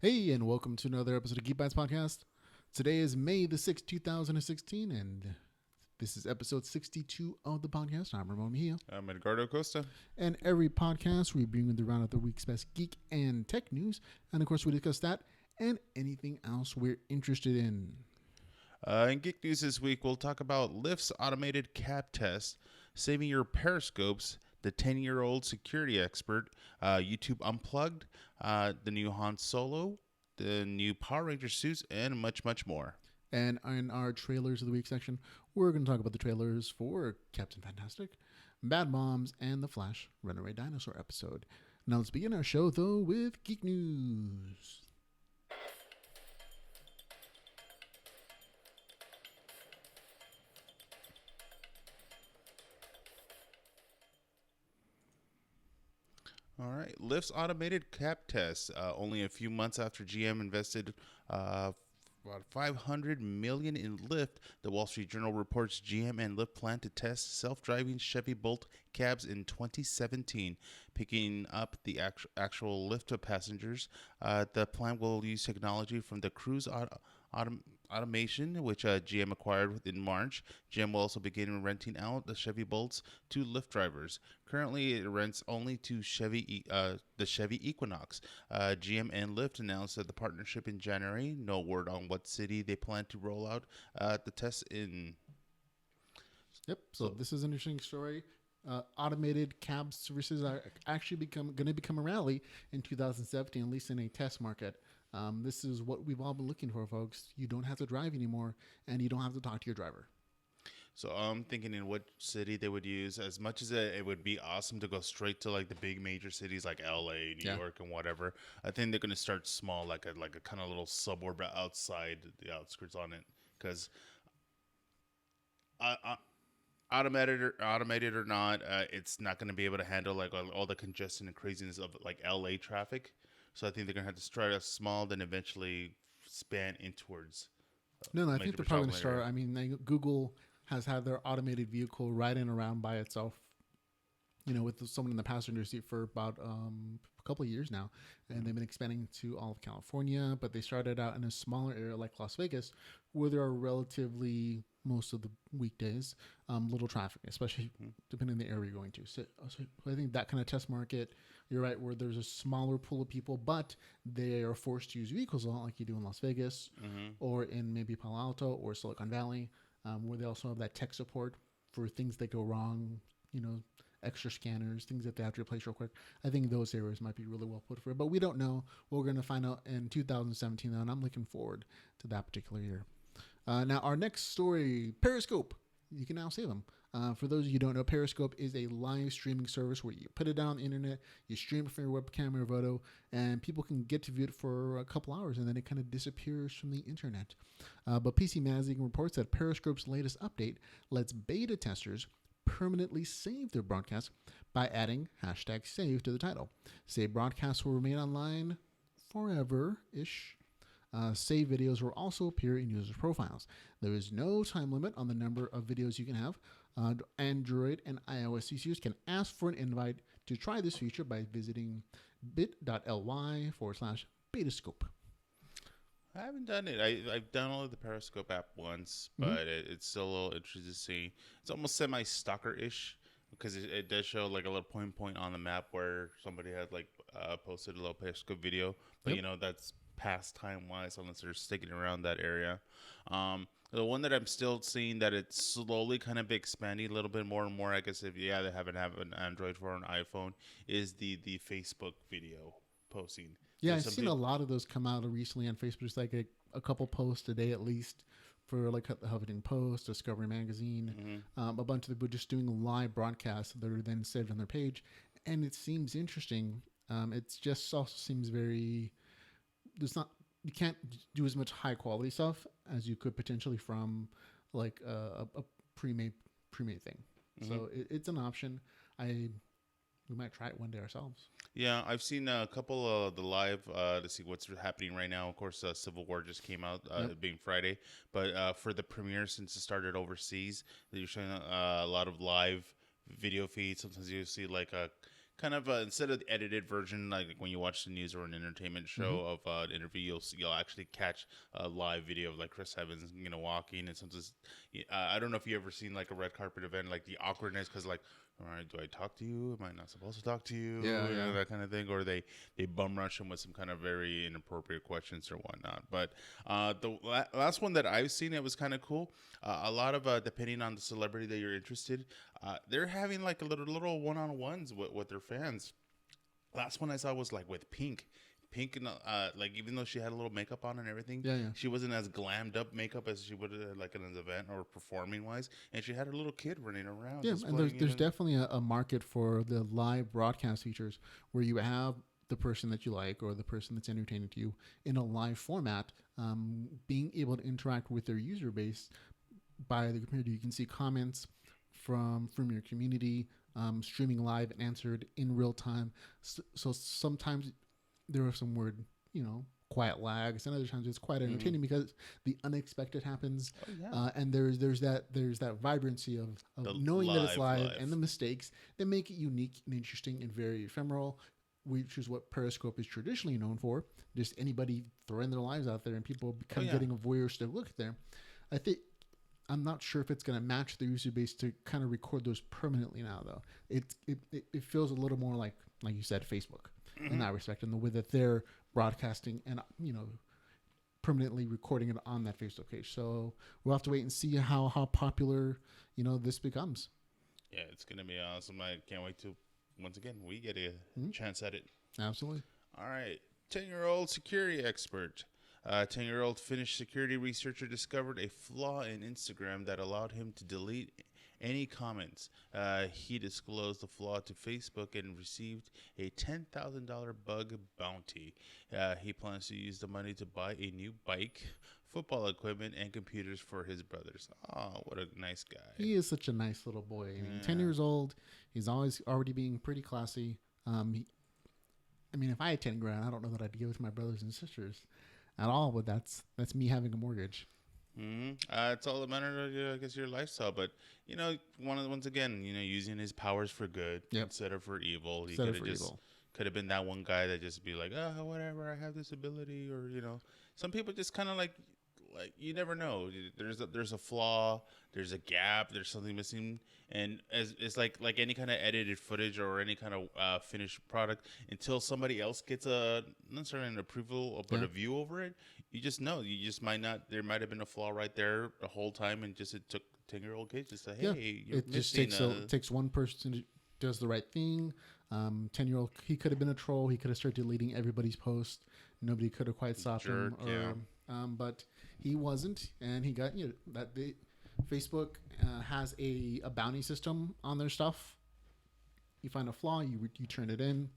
Hey, and welcome to another episode of Geek Bytes Podcast. Today is May the 6th, 2016, and this is episode 62 of the podcast. I'm Ramon Mejia. I'm Edgar Acosta. And every podcast, we bring you the roundup of the week's best geek and tech news. And of course, we discuss that and anything else we're interested in. In Geek News this week, we'll talk about Lyft's automated cab test, saving your Periscopes, the 10-year-old security expert, YouTube Unplugged, the new Han Solo, the new Power Ranger suits, and much, much more. And in our trailers of the week section, we're going to talk about the trailers for Captain Fantastic, Bad Moms, and the Flash Runaway Dinosaur episode. Now let's begin our show, though, with Geek News. All right, Lyft's automated cab test. Only a few months after GM invested about $500 million in Lyft, the Wall Street Journal reports GM and Lyft plan to test self-driving Chevy Bolt cabs in 2017, picking up the actual Lyft of passengers. The plan will use technology from the Cruise Automation, which GM acquired in March. GM will also begin renting out the Chevy Bolts to Lyft drivers. Currently, it rents only to the Chevy Equinox. GM and Lyft announced that the partnership in January. No word on what city they plan to roll out the test in. Yep. So this is an interesting story. Automated cab services are actually going to become a rally in 2017, at least in a test market. This is what we've all been looking for, folks. You don't have to drive anymore, and you don't have to talk to your driver. So I'm thinking in what city they would use. As much as it would be awesome to go straight to like the big major cities like LA, New York, and whatever. I think they're going to start small, like a kind of little suburb outside the outskirts on it, because automated or not, it's not going to be able to handle like all the congestion and craziness of like LA traffic. So I think they're going to have to start out small, then eventually span in towards. I think they're probably going to start. I mean, Google has had their automated vehicle riding around by itself, with someone in the passenger seat for about a couple of years now. And they've been expanding to all of California, but they started out in a smaller area like Las Vegas, where there are relatively, most of the weekdays, little traffic, especially depending on the area you're going to. So I think that kind of test market, you're right, where there's a smaller pool of people, but they are forced to use vehicles a lot like you do in Las Vegas or in maybe Palo Alto or Silicon Valley, where they also have that tech support for things that go wrong, extra scanners, things that they have to replace real quick. I think those areas might be really well put for it, but we don't know. We're going to find out in 2017, and I'm looking forward to that particular year. Now, our next story, Periscope. You can now save them. For those of you who don't know, Periscope is a live streaming service where you put it down on the internet, you stream it from your webcam or photo, and people can get to view it for a couple hours, and then it kind of disappears from the internet. But PC Magazine reports that Periscope's latest update lets beta testers permanently save their broadcast by adding #save to the title. Save broadcasts will remain online forever-ish. Save videos will also appear in users' profiles. There is no time limit on the number of videos you can have. Android and iOS users can ask for an invite to try this feature by visiting bit.ly/Betascope. I haven't done it. I've downloaded the Periscope app once, but it's still a little interesting to see. It's almost semi-stalker-ish because it does show like a little point on the map where somebody had like posted a little Periscope video, but that's past time-wise unless they're sticking around that area. The one that I'm still seeing that it's slowly kind of expanding a little bit more and more, I guess if they haven't have an Android or an iPhone, is the Facebook video posting. Yeah, I've seen a lot of those come out recently on Facebook. It's like a couple posts a day at least for like the Huffington Post, Discovery Magazine, a bunch of people just doing live broadcasts that are then saved on their page. And it seems interesting. It just also seems very... you can't do as much high quality stuff as you could potentially from like a pre-made thing. So it's an option. We might try it one day ourselves. Yeah, I've seen a couple of the live to see what's happening right now. Of course, Civil War just came out, being Friday. But for the premiere, since it started overseas, you're showing a lot of live video feeds. Sometimes you see like a kind of instead of the edited version, like when you watch the news or an entertainment show of an interview, you'll actually catch a live video of like Chris Evans, walking, and sometimes I don't know if you ever seen like a red carpet event, like the awkwardness, because like, all right, do I talk to you? Am I not supposed to talk to you? Yeah. That kind of thing. Or they bum rush him with some kind of very inappropriate questions or whatnot. But the last one that I've seen, it was kind of cool. A lot of, depending on the celebrity that you're interested, they're having like a little one-on-ones with their fans. Last one I saw was like with Pink, like even though she had a little makeup on and everything, she wasn't as glammed up makeup as she would like in an event or performing wise, and she had her little kid running around. Yeah, and there's definitely a market for the live broadcast features where you have the person that you like or the person that's entertaining to you in a live format, being able to interact with their user base by the community. You can see comments from your community, streaming live and answered in real time. So sometimes there are some weird, quiet lags, and other times it's quite entertaining because the unexpected happens. And there's that vibrancy of knowing that it's live and the mistakes that make it unique and interesting and very ephemeral, which is what Periscope is traditionally known for. Just anybody throwing their lives out there and people become getting a voyeuristic look there. I'm not sure if it's going to match the user base to kind of record those permanently now, though. It feels a little more like you said, Facebook in that respect, and the way that they're broadcasting and permanently recording it on that Facebook page. So we'll have to wait and see how popular this becomes. Yeah, it's gonna be awesome. I can't wait to once again we get a chance at it. Absolutely. All right, 10-year-old security expert. 10-year-old Finnish security researcher discovered a flaw in Instagram that allowed him to delete any comments. He disclosed the flaw to Facebook and received a $10,000 bug bounty. He plans to use the money to buy a new bike, football equipment, and computers for his brothers. Oh, what a nice guy. He is such a nice little boy. I mean, 10 years old. He's already being pretty classy. If I had 10 grand, I don't know that I'd give it to my brothers and sisters at all, but that's me having a mortgage. It's all a matter of, I guess, your lifestyle. But once again, using his powers for good instead of for evil. He could have been that one guy that just be like, oh, whatever, I have this ability, or some people just kind of like you never know. There's a flaw, there's a gap, there's something missing, and it's like any kind of edited footage or any kind of finished product, until somebody else gets not necessarily an approval but a view over it. You just know. You just might not. There might have been a flaw right there the whole time, and just it took 10-year-old kids to say, "Hey, you're missing." It takes one person who does the right thing. 10-year-old, he could have been a troll. He could have started deleting everybody's post. Nobody could have quite stopped him. But he wasn't, and he got Facebook has a bounty system on their stuff. You find a flaw, you turn it in.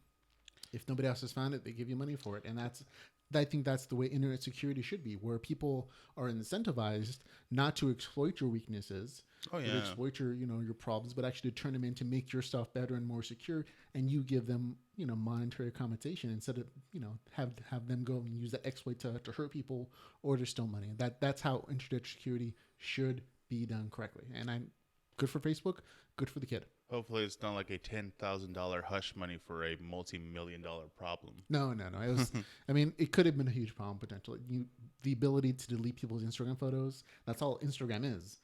If nobody else has found it, they give you money for it, and I think that's the way internet security should be, where people are incentivized not to exploit your weaknesses, to exploit your problems, but actually to turn them in to make your stuff better and more secure, and you give them monetary compensation instead of have them go and use that exploit to hurt people or to steal money. That's how internet security should be done correctly, and I'm good for Facebook, good for the kid. Hopefully, it's not like a $10,000 hush money for a multi-million-dollar problem. No. It was. It could have been a huge problem potentially. The ability to delete people's Instagram photos. That's all Instagram is.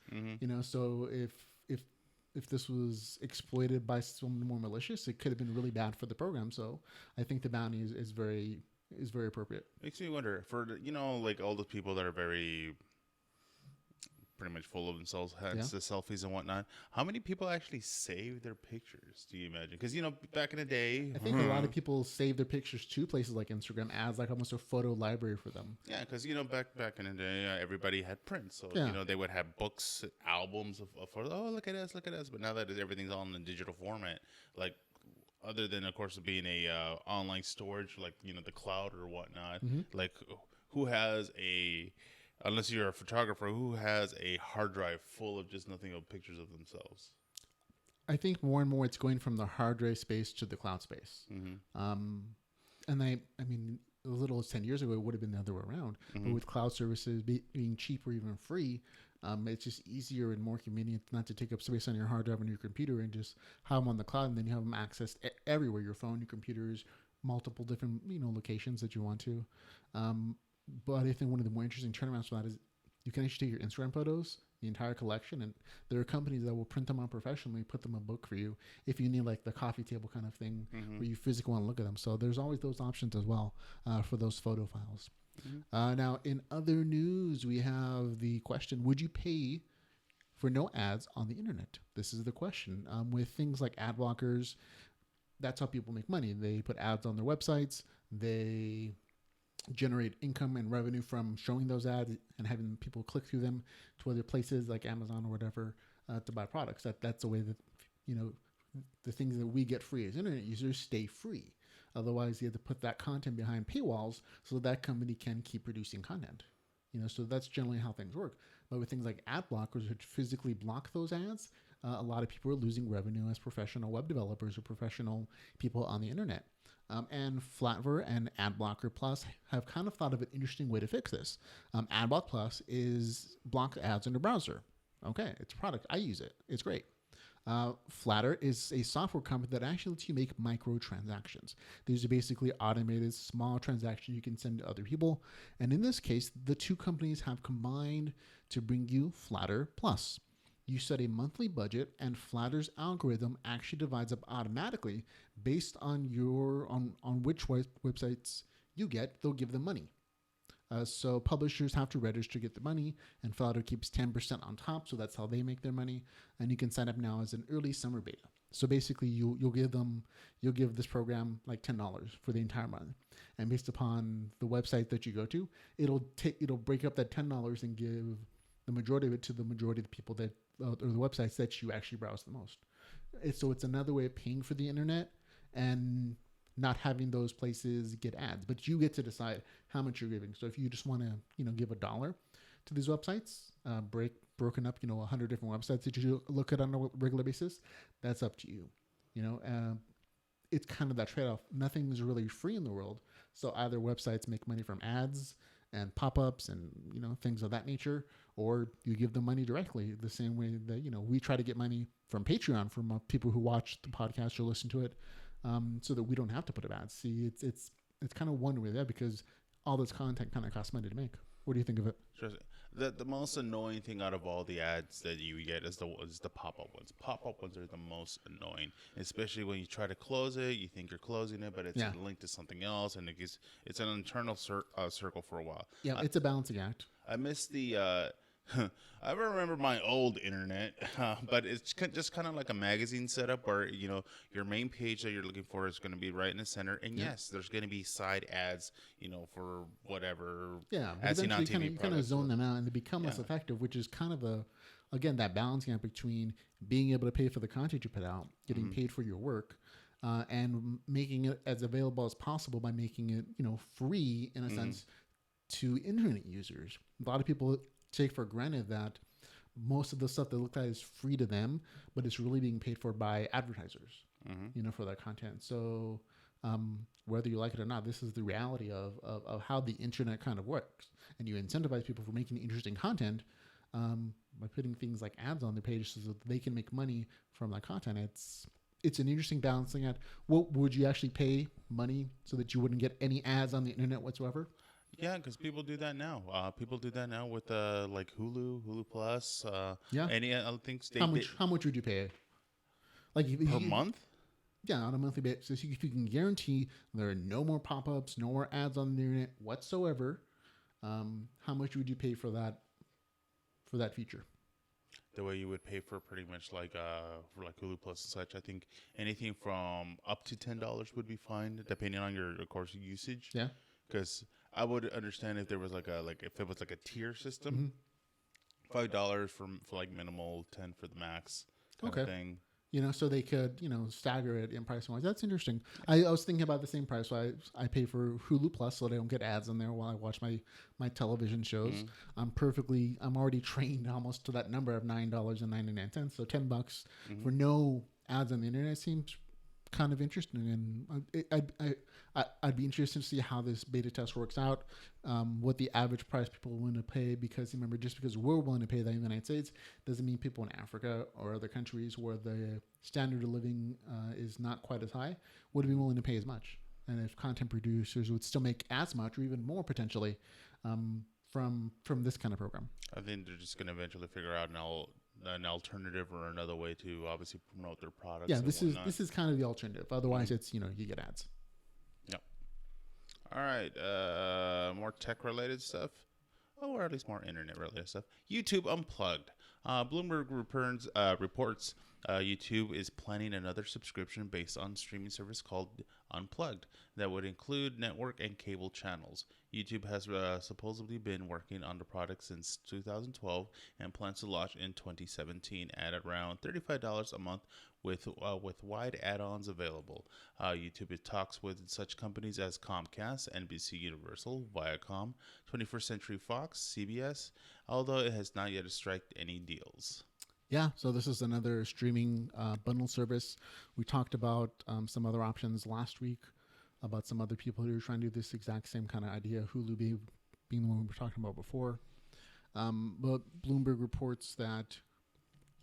So if this was exploited by someone more malicious, it could have been really bad for the program. So I think the bounty is very appropriate. Makes me wonder for like all the people that are very pretty much full of themselves, hence the selfies and whatnot. How many people actually save their pictures? Do you imagine? Because back in the day, I think a lot of people save their pictures to places like Instagram as like almost a photo library for them. Yeah, because back in the day, everybody had prints, so they would have books, albums of photos. Oh, look at us. But now that everything's all in the digital format, like other than of course being a online storage, like the cloud or whatnot, like who has unless you're a photographer, who has a hard drive full of just nothing but pictures of themselves? I think more and more it's going from the hard drive space to the cloud space. And as little as 10 years ago, it would have been the other way around. Mm-hmm. But with cloud services being cheap or even free, it's just easier and more convenient not to take up space on your hard drive on your computer and just have them on the cloud, and then you have them accessed everywhere, your phone, your computers, multiple different locations that you want to. But I think one of the more interesting turnarounds for that is you can actually take your Instagram photos, the entire collection, and there are companies that will print them out professionally, put them in a book for you if you need like the coffee table kind of thing where you physically want to look at them. So there's always those options as well for those photo files. Now, in other news, we have the question, would you pay for no ads on the internet? This is the question. With things like ad blockers, that's how people make money. They put ads on their websites. They generate income and revenue from showing those ads and having people click through them to other places like Amazon or whatever to buy products. That's the way that, the things that we get free as internet users stay free. Otherwise, you have to put that content behind paywalls so that company can keep producing content. So that's generally how things work. But with things like ad blockers, which physically block those ads, a lot of people are losing revenue as professional web developers or professional people on the internet. And Flatver and AdBlocker Plus have kind of thought of an interesting way to fix this. AdBlock Plus is block ads in the browser. Okay, it's a product. I use it. It's great. Flatter is a software company that actually lets you make microtransactions. These are basically automated small transactions you can send to other people. And in this case, the two companies have combined to bring you Flatter Plus. You set a monthly budget, and Flatter's algorithm actually divides up automatically based on on which websites you get. They'll give them money. So publishers have to register to get the money, and Flatter keeps 10% on top, so that's how they make their money. And you can sign up now as an early summer beta. So basically, you'll give this program like $10 for the entire month, and based upon the website that you go to, it'll break up that $10 and give the majority of it to the majority of the people that or the websites that you actually browse the most. So it's another way of paying for the internet and not having those places get ads, but you get to decide how much you're giving. So if you just want to, give $1 to these websites, broken up, 100 different websites that you look at on a regular basis, that's up to you. It's kind of that trade-off. Nothing is really free in the world. So either websites make money from ads and pop-ups and, things of that nature, or you give them money directly the same way that, we try to get money from Patreon from people who watch the podcast or listen to it, so that we don't have to put up ads. See, it's kind of one way there because all this content kind of costs money to make. What do you think of it? The most annoying thing out of all the ads that you get is the pop-up ones. Pop-up ones are the most annoying, especially when you try to close it. You think you're closing it, but it's linked to something else, and it's an internal circle for a while. Yeah, it's a balancing act. I miss the. I remember my old internet, but it's just kind of like a magazine setup where, your main page that you're looking for is going to be right in the center. And yes, there's going to be side ads, for whatever. Yeah, but eventually you kind of zone them out and they become less effective, which is kind of again, that balancing act between being able to pay for the content you put out, getting paid for your work, and making it as available as possible by making it, free in a sense to internet users. A lot of people take for granted that most of the stuff they look at is free to them, but it's really being paid for by advertisers, for that content. So whether you like it or not, this is the reality of how the internet kind of works. And you incentivize people for making interesting content by putting things like ads on their page so that they can make money from that content. It's an interesting balancing act. What would you actually pay money so that you wouldn't get any ads on the internet whatsoever? Yeah, because people do that now. People do that now with like Hulu Plus. Any other things. How much would you pay? Like per month? Yeah, on a monthly basis. If you can guarantee there are no more pop-ups, no more ads on the internet whatsoever, how much would you pay for that feature? The way you would pay for pretty much like for like Hulu Plus and such. I think anything from up to $10 would be fine, depending on your, of course, usage. Yeah. Because I would understand if there was if it was like a tier system, $5 for like minimal, 10 for the max kind of thing. So they could, stagger it in price wise. That's interesting. I was thinking about the same price. So I pay for Hulu Plus so they don't get ads on there while I watch my television shows. I'm already trained almost to that number of $9.99. So $10 for no ads on the internet seems kind of interesting, and I'd be interested to see how this beta test works out, what the average price people are willing to pay, because remember, just because we're willing to pay that in the United States doesn't mean people in Africa or other countries where the standard of living is not quite as high would be willing to pay as much. And if content producers would still make as much or even more potentially from this kind of program. I think they're just going to eventually figure out an alternative or another way to obviously promote their products. Yeah, this is kind of the alternative. Otherwise, it's, you get ads. Yep. All right. More tech related stuff. Oh, or at least more internet related stuff. YouTube Unplugged. Bloomberg reports YouTube is planning another subscription based on streaming service called Unplugged that would include network and cable channels. YouTube has supposedly been working on the product since 2012 and plans to launch in 2017 at around $35 a month with wide add-ons available. YouTube talks with such companies as Comcast, NBC Universal, Viacom, 21st Century Fox, CBS, although it has not yet struck any deals. Yeah, so this is another streaming bundle service. We talked about some other options last week, about some other people who are trying to do this exact same kind of idea, Hulu being the one we were talking about before. But Bloomberg reports that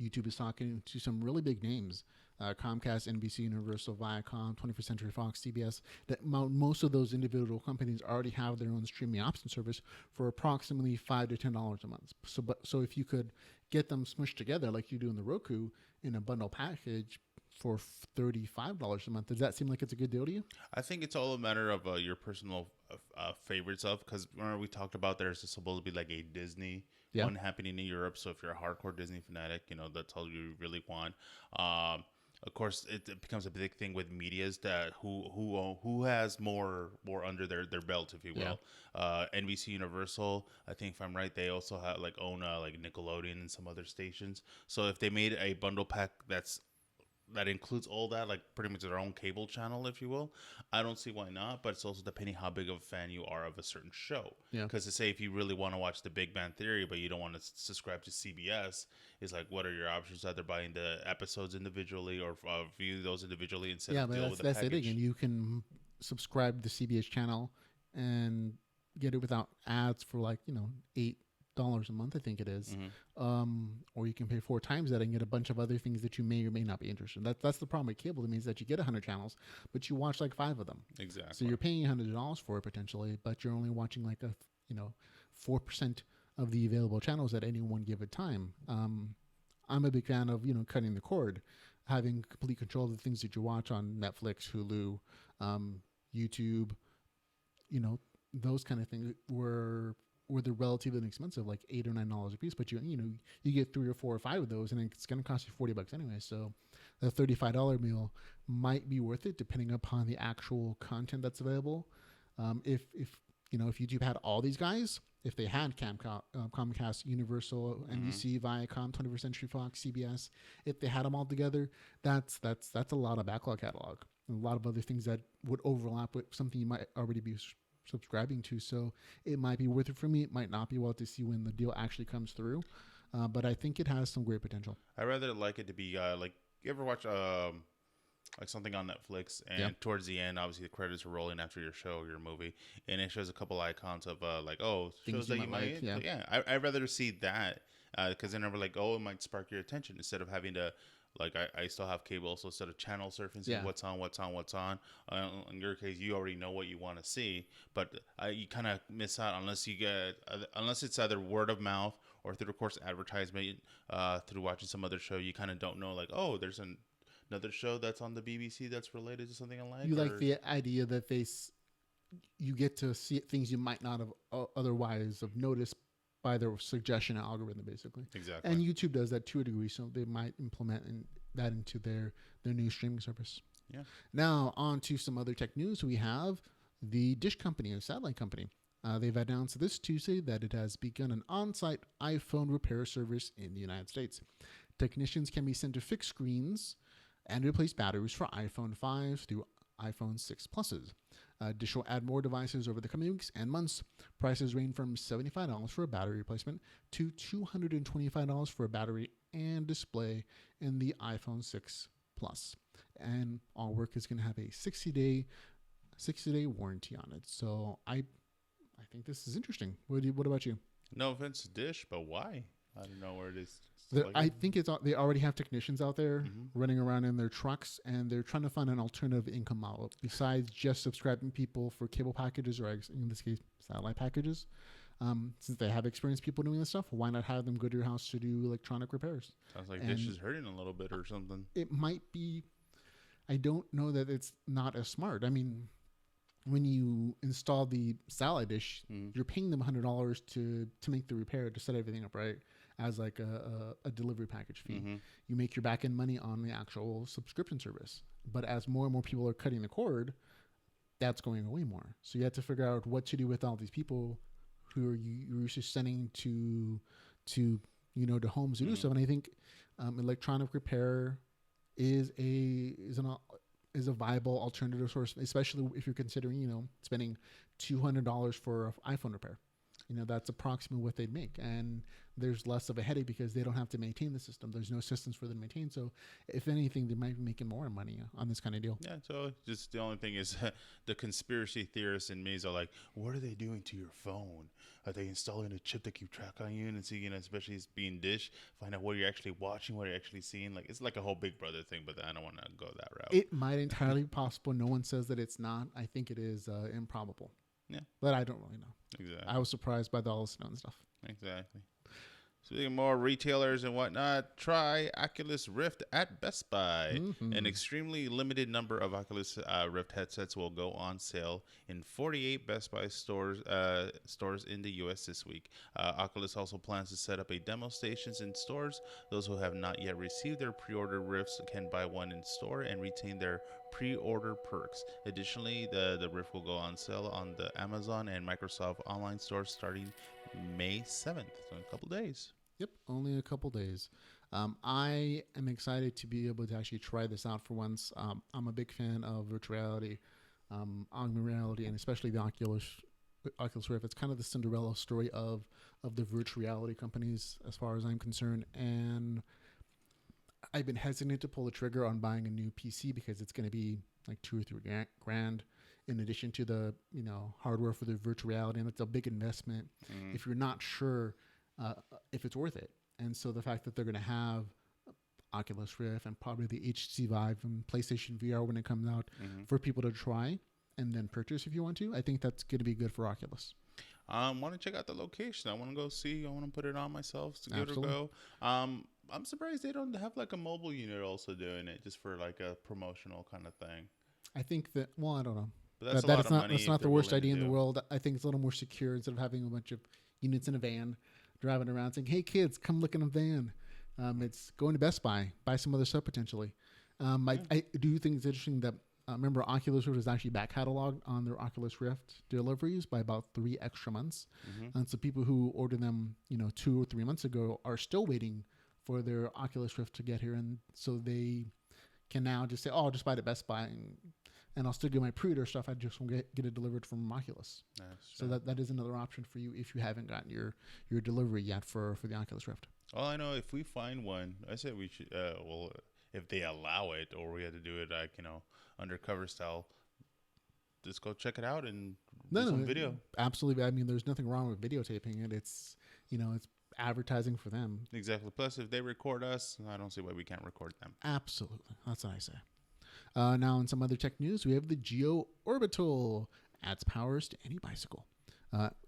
YouTube is talking to some really big names, Comcast, NBC, Universal, Viacom, 21st Century Fox, CBS, that most of those individual companies already have their own streaming option service for approximately $5 to $10 a month. So if you could get them smushed together like you do in the Roku in a bundle package for $35 a month, does that seem like it's a good deal to you? I think it's all a matter of your personal favorites of, because remember we talked about there's supposed to be like a Disney one happening in Europe. So if you're a hardcore Disney fanatic, that's all you really want. Of course, it becomes a big thing with medias that who has more under their belt, if you will. Yeah. NBC Universal, I think if I'm right, they also have own like Nickelodeon and some other stations. So if they made a bundle pack that includes all that, like pretty much their own cable channel, if you will, I don't see why not. But it's also depending how big of a fan you are of a certain show. Yeah. Because to say if you really want to watch The Big Bang Theory, but you don't want to subscribe to CBS, is like, what are your options? Either buying the episodes individually or view those individually instead of deal with the package. That's it again. You can subscribe to the CBS channel and get it without ads for $8 a month, I think it is. Mm-hmm. Or you can pay 4 times that and get a bunch of other things that you may or may not be interested in. That's the problem with cable. It means that you get 100 channels, but you watch 5 of them. Exactly. So you're paying $100 for it potentially, but you're only watching 4% of the available channels at any one given time. I'm a big fan of cutting the cord, having complete control of the things that you watch on Netflix, Hulu, YouTube. Those kind of things were they're relatively inexpensive, like $8 or $9 a piece, but you get 3 or 4 or 5 of those, and it's going to cost you $40 anyway. So the $35 meal might be worth it, depending upon the actual content that's available. If YouTube had all these guys, if they had Comcast, Universal, NBC, Viacom, 21st Century Fox, CBS, if they had them all together, that's a lot of backlog catalog, and a lot of other things that would overlap with something you might already be subscribing to. So it might be worth it for me. It might not be. Well, to see when the deal actually comes through, but I think it has some great potential. I rather like it to be you ever watch something on Netflix and towards the end, obviously the credits are rolling after your show or your movie, and it shows a couple icons of shows that you might like. Yeah, I'd rather see that because then I'm it might spark your attention instead of having to. I still have cable, so instead of channel surfing, see what's on. In your case, you already know what you want to see, but you kind of miss out unless it's either word of mouth or through, of course, advertisement, through watching some other show. You kind of don't know, there's another show that's on the BBC that's related to something I like. You like the idea that you get to see things you might not have otherwise have noticed by their suggestion algorithm, basically. Exactly. And YouTube does that to a degree, so they might implement that into their new streaming service. Yeah. Now, on to some other tech news. We have the Dish Company, a satellite company. They've announced this Tuesday that it has begun an on-site iPhone repair service in the United States. Technicians can be sent to fix screens and replace batteries for iPhone 5 through iPhone 6 Pluses. Dish will add more devices over the coming weeks and months. Prices range from $75 for a battery replacement to $225 for a battery and display in the iPhone 6 Plus. and all work is going to have a 60-day warranty on it. So I think this is interesting. What about you? No offense to Dish, but why? I don't know where it is. I think they already have technicians out there running around in their trucks, and they're trying to find an alternative income model besides just subscribing people for cable packages, or in this case, satellite packages. Since they have experienced people doing this stuff, why not have them go to your house to do electronic repairs? Sounds like Dish is hurting a little bit or something. It might be. I don't know that it's not as smart. I mean, when you install the satellite dish, you're paying them $100 to make the repair, to set everything up right, as like a delivery package fee. You make your back end money on the actual subscription service. But as more and more people are cutting the cord, that's going away more. So you have to figure out what to do with all these people who you're just sending to homes to do stuff. And I think electronic repair is a viable alternative source, especially if you're considering, spending $200 for an iPhone repair. That's approximately what they'd make. And there's less of a headache because they don't have to maintain the system. There's no systems for them to maintain. So if anything, they might be making more money on this kind of deal. Yeah. So just the only thing is the conspiracy theorists in me are like, what are they doing to your phone? Are they installing a chip to keep track on you and see, especially as being Dish, find out what you're actually watching, what you're actually seeing? Like, it's like a whole Big Brother thing, but I don't want to go that route. It might entirely be possible. No one says that it's not. I think it is improbable. Yeah. But I don't really know. Exactly. I was surprised by the all this known stuff. Exactly. Speaking of more retailers and whatnot, try Oculus Rift at Best Buy. An extremely limited number of Oculus Rift headsets will go on sale in 48 Best Buy stores in the U.S. this week. Oculus also plans to set up a demo stations in stores. Those who have not yet received their pre-order Rifts can buy one in store and retain their pre-order perks. Additionally, the Rift will go on sale on the Amazon and Microsoft online stores starting May 7th, so in a couple days. Yep, only a couple days. I am excited to be able to actually try this out for once. I'm a big fan of virtual reality, augmented reality, and especially the Oculus Rift. It's kind of the Cinderella story of the virtual reality companies, as far as I'm concerned. And I've been hesitant to pull the trigger on buying a new PC because it's going to be like $2 or $3 grand. In addition to the hardware for the virtual reality, and it's a big investment if you're not sure if it's worth it. And so the fact that they're going to have Oculus Rift and probably the HTC Vive and PlayStation VR when it comes out for people to try and then purchase if you want to, I think that's going to be good for Oculus. I want to check out the location. I want to go see. I want to put it on myself to give it a go. I'm surprised they don't have like a mobile unit also doing it, just for like a promotional kind of thing. I think that, I don't know. But that's that's not the worst idea in the world. I think it's a little more secure instead of having a bunch of units in a van driving around saying, "Hey kids, come look in a van." It's going to Best Buy, buy some other stuff potentially. I do think it's interesting that remember Oculus Rift is actually back cataloged on their Oculus Rift deliveries by about 3 extra months, and so people who ordered them 2 or 3 months ago are still waiting for their Oculus Rift to get here, and so they can now just say, "Oh, I'll just buy it at Best Buy." And I'll still get my pre-order stuff. I just won't get it delivered from Oculus. So that is another option for you if you haven't gotten your delivery yet for the Oculus Rift. Well, I know if we find one, I said we should. If they allow it, or we had to do it like undercover style, just go check it out and do some video. Absolutely. I mean, there's nothing wrong with videotaping it. It's it's advertising for them. Exactly. Plus, if they record us, I don't see why we can't record them. Absolutely. That's what I say. Now, in some other tech news, we have the Geo Orbital adds powers to any bicycle.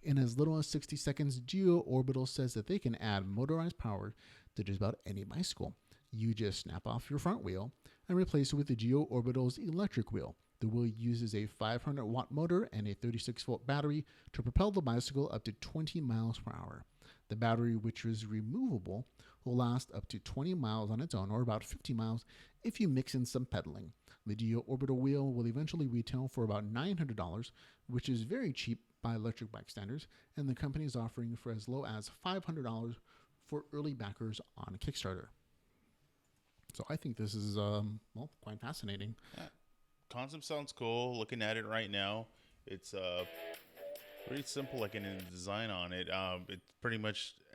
In as little as 60 seconds, Geo Orbital says that they can add motorized power to just about any bicycle. You just snap off your front wheel and replace it with the Geo Orbital's electric wheel. The wheel uses a 500-watt motor and a 36-volt battery to propel the bicycle up to 20 miles per hour. The battery, which is removable, will last up to 20 miles on its own, or about 50 miles if you mix in some pedaling. The Geo Orbital wheel will eventually retail for about $900, which is very cheap by electric bike standards, and the company is offering for as low as $500 for early backers on Kickstarter. So I think this is quite fascinating. Yeah. Concept sounds cool. Looking at it right now, it's pretty simple. Like in the design on it,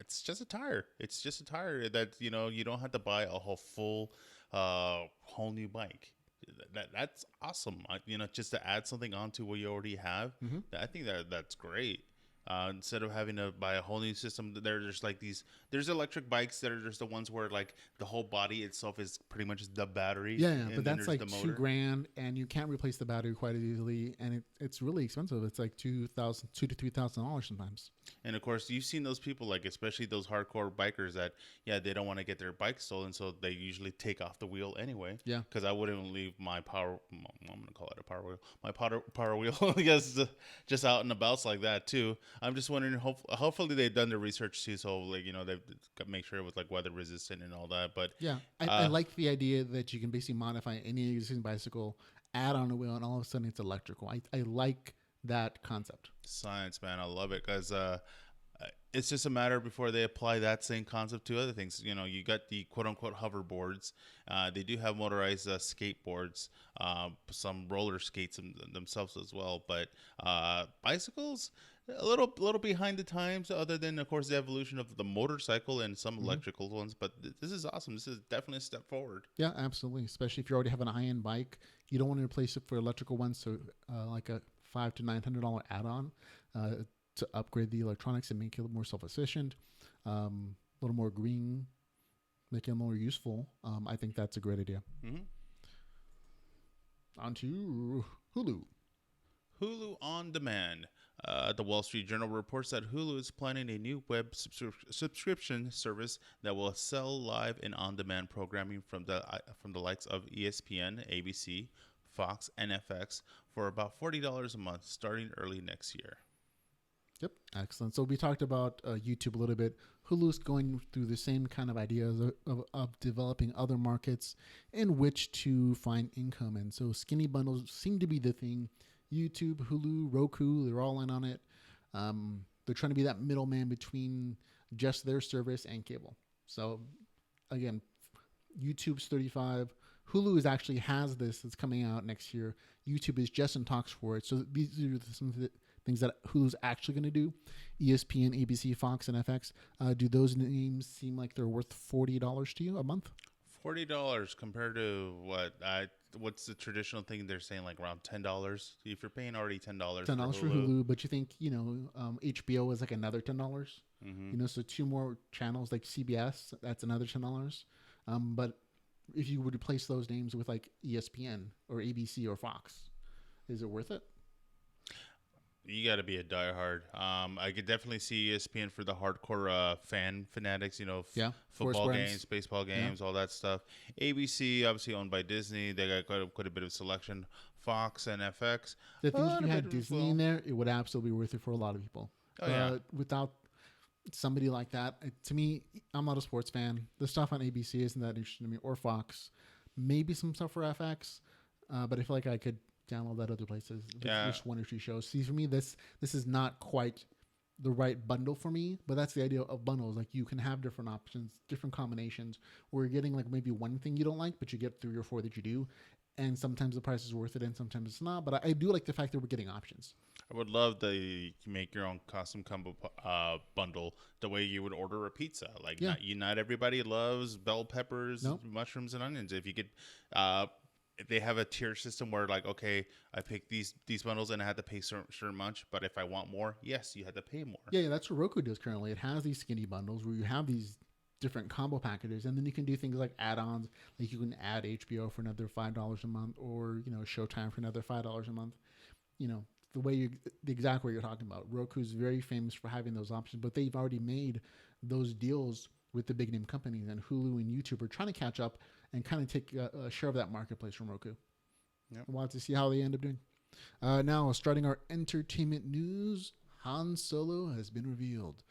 it's just a tire. It's just a tire that you don't have to buy a whole new bike. that's awesome. Just to add something onto what you already have. Mm-hmm. I think that's great. Instead of having to buy a whole new system, there's like there's electric bikes that are just the ones where like the whole body itself is pretty much the battery. Yeah, but that's like $2,000, and you can't replace the battery quite as easily, and it's really expensive. It's like $2,000 to $3,000 sometimes. And of course, you've seen those people, like especially those hardcore bikers that they don't want to get their bike stolen, so they usually take off the wheel anyway. Yeah, because I wouldn't leave my power. I'm gonna call it a power wheel. My power wheel, I guess, just out and about like that too. I'm just wondering, hopefully they've done their research too, so like they've make sure it was like weather resistant and all that. But yeah, I like the idea that you can basically modify any existing bicycle, add on a wheel, and all of a sudden it's electrical. I like that concept. Science, man, I love it because it's just a matter before they apply that same concept to other things. You got the quote unquote hoverboards. They do have motorized skateboards, some roller skates themselves as well. But bicycles, a little behind the times, other than of course the evolution of the motorcycle and some electrical ones. But this is awesome. This is definitely a step forward. Yeah, absolutely. Especially if you already have an high-end bike, you don't want to replace it for electrical ones. So like a $500 to $900 add-on to upgrade the electronics and make it more self-efficient, a little more green, make it more useful. I think that's a great idea. Mm-hmm. On to Hulu. Hulu on demand. The Wall Street Journal reports that Hulu is planning a new web subscription service that will sell live and on-demand programming from the likes of ESPN, ABC, Fox, and FX for about $40 a month, starting early next year. Yep, excellent. So we talked about YouTube a little bit. Hulu's going through the same kind of ideas of developing other markets in which to find income. And so skinny bundles seem to be the thing. YouTube, Hulu, Roku, they're all in on it. They're trying to be that middleman between just their service and cable. So again, YouTube's $35. Hulu actually has this. It's coming out next year. YouTube is just in talks for it. So these are some of the things that Hulu's actually going to do. ESPN, ABC, Fox, and FX. Do those names seem like they're worth $40 to you a month? $40 compared to what's the traditional thing they're saying, like around $10? If you're paying already $10 for Hulu, but you think HBO is like another $10. Mm-hmm. So two more channels like CBS, that's another $10. But if you would replace those names with like ESPN or ABC or Fox, is it worth it? You got to be a diehard. I could definitely see ESPN for the hardcore fanatics, football games, baseball games, all that stuff. ABC, obviously owned by Disney. They got quite a bit of selection. Fox and FX. I think if you had Disney in there, it would absolutely be worth it for a lot of people. Oh, yeah. Without somebody like that, to me, I'm not a sports fan. The stuff on ABC isn't that interesting to me, or Fox. Maybe some stuff for FX, but I feel like I could download that other places. Just one or two shows. See, for me, this is not quite the right bundle for me, but that's the idea of bundles. Like you can have different options, different combinations, where you're getting like maybe one thing you don't like, but you get 3 or 4 that you do. And sometimes the price is worth it and sometimes it's not. But I do like the fact that we're getting options. I would love to make your own custom combo bundle the way you would order a pizza. Like not everybody loves bell peppers, mushrooms, and onions. If you could... they have a tier system where like, okay, I picked these bundles and I had to pay certain much, but if I want more, yes, you had to pay more. Yeah, that's what Roku does currently. It has these skinny bundles where you have these different combo packages, and then you can do things like add-ons, like you can add HBO for another $5 a month, or Showtime for another $5 a month. The exact way you're talking about. Roku's very famous for having those options, but they've already made those deals with the big name companies, and Hulu and YouTube are trying to catch up and kind of take a share of that marketplace from Roku. Yep. We'll have to see how they end up doing. Now, starting our entertainment news, Han Solo has been revealed.